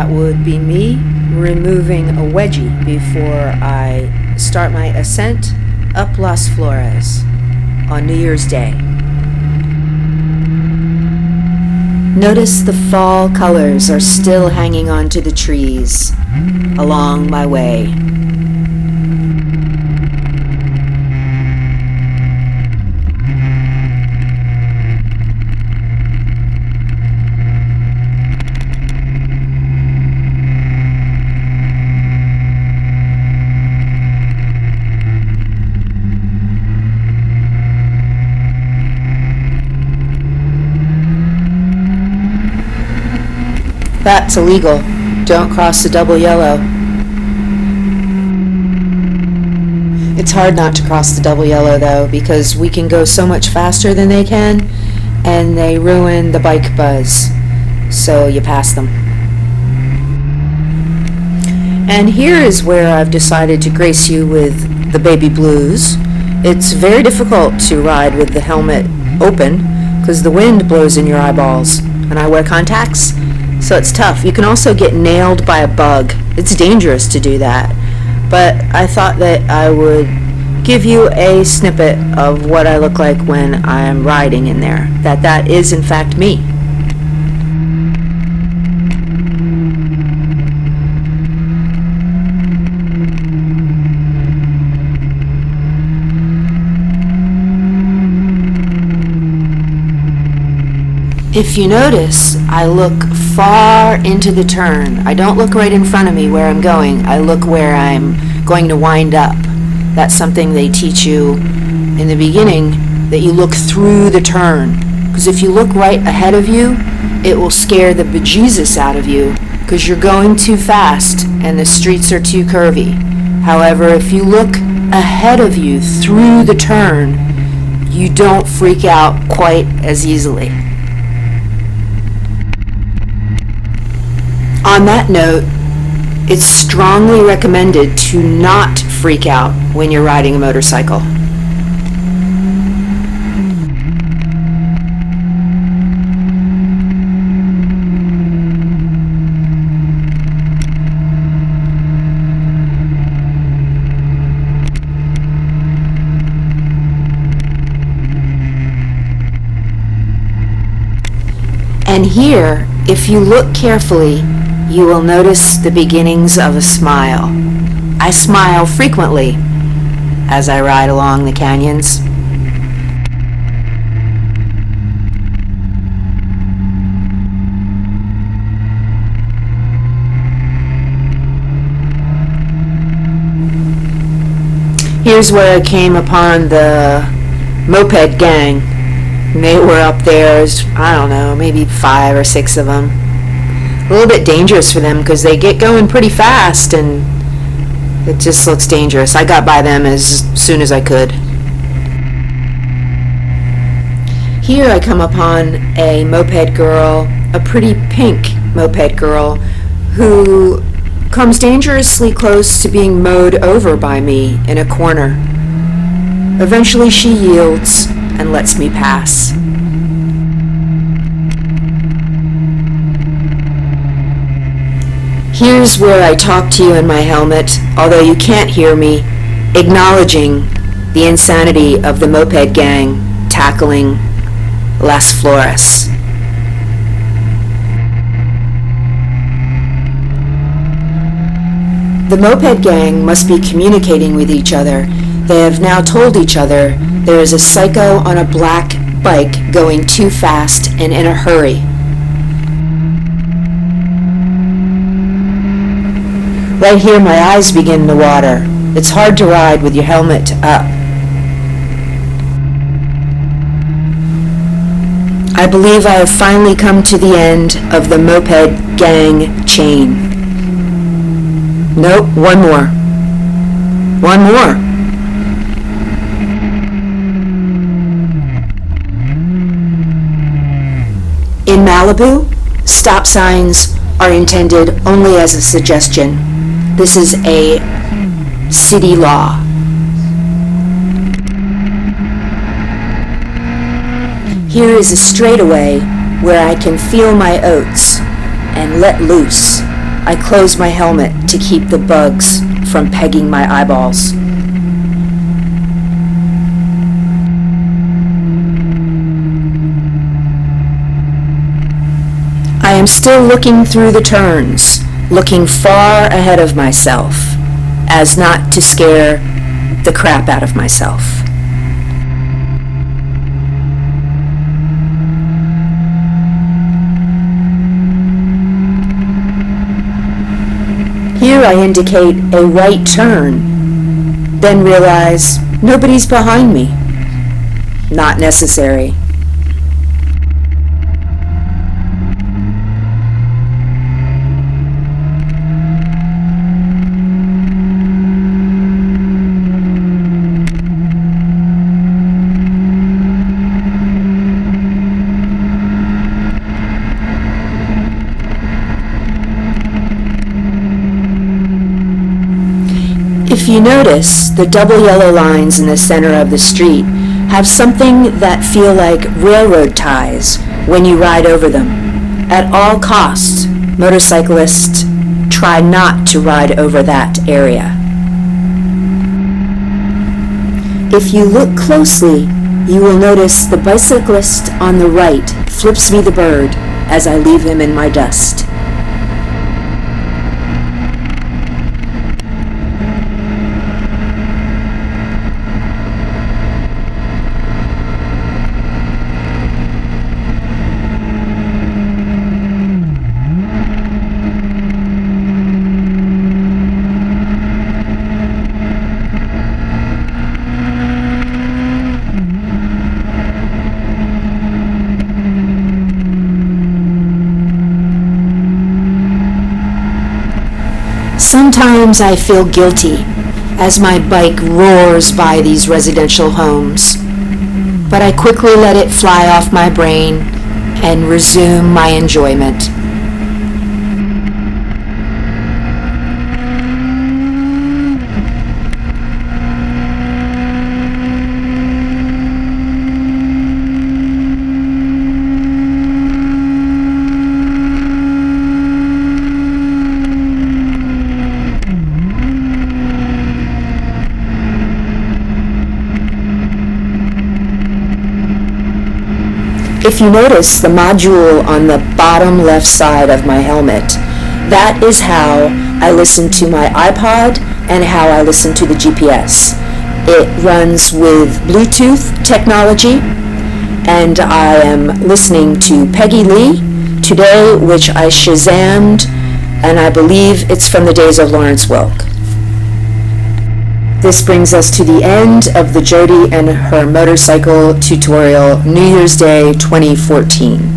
that would be me removing a wedgie before I start my ascent up Las Flores on New Year's Day. Notice the fall colors are still hanging onto the trees along my way. That's illegal. Don't cross the double yellow. It's hard not to cross the double yellow though, because we can go so much faster than they can, and they ruin the bike buzz. So you pass them. And here is where I've decided to grace you with the baby blues. It's very difficult to ride with the helmet open because the wind blows in your eyeballs, and I wear contacts. So it's tough. You can also get nailed by a bug. It's dangerous to do that. But I thought that I would give you a snippet of what I look like when I'm riding in there. That is in fact me. If you notice, I look far into the turn. I don't look right in front of me where I'm going. I look where I'm going to wind up. That's something they teach you in the beginning, that you look through the turn. Because if you look right ahead of you, it will scare the bejesus out of you because you're going too fast and the streets are too curvy. However, if you look ahead of you through the turn, you don't freak out quite as easily. On that note, it's strongly recommended to not freak out when you're riding a motorcycle. And here, if you look carefully, you will notice the beginnings of a smile. I smile frequently as I ride along the canyons. Here's where I came upon the moped gang. They were up there, I don't know, maybe 5 or 6 of them. A little bit dangerous for them because they get going pretty fast and it just looks dangerous. I got by them as soon as I could. Here I come upon a moped girl, a pretty pink moped girl, who comes dangerously close to being mowed over by me in a corner. Eventually she yields and lets me pass. Here's where I talk to you in my helmet, although you can't hear me, acknowledging the insanity of the moped gang tackling Las Flores. The moped gang must be communicating with each other. They have now told each other there is a psycho on a black bike going too fast and in a hurry. Right here my eyes begin to water. It's hard to ride with your helmet up. I believe I have finally come to the end of the moped gang chain. Nope, one more. One more. In Malibu, stop signs are intended only as a suggestion. This is a city law. Here is a straightaway where I can feel my oats and let loose I close my helmet to keep the bugs from pegging my eyeballs. I am still looking through the turns, looking far ahead of myself, as not to scare the crap out of myself. Here I indicate a right turn, then realize nobody's behind me. Not necessary. If you notice, the double yellow lines in the center of the street have something that feel like railroad ties when you ride over them. At all costs, motorcyclists try not to ride over that area. If you look closely, you will notice the bicyclist on the right flips me the bird as I leave him in my dust. Sometimes I feel guilty as my bike roars by these residential homes, but I quickly let it fly off my brain and resume my enjoyment. If you notice the module on the bottom left side of my helmet, that is how I listen to my iPod and how I listen to the GPS. It runs with Bluetooth technology, and I am listening to Peggy Lee today, which I Shazammed, and I believe it's from the days of Lawrence Welk. This brings us to the end of the Jody and her motorcycle tutorial, New Year's Day 2014.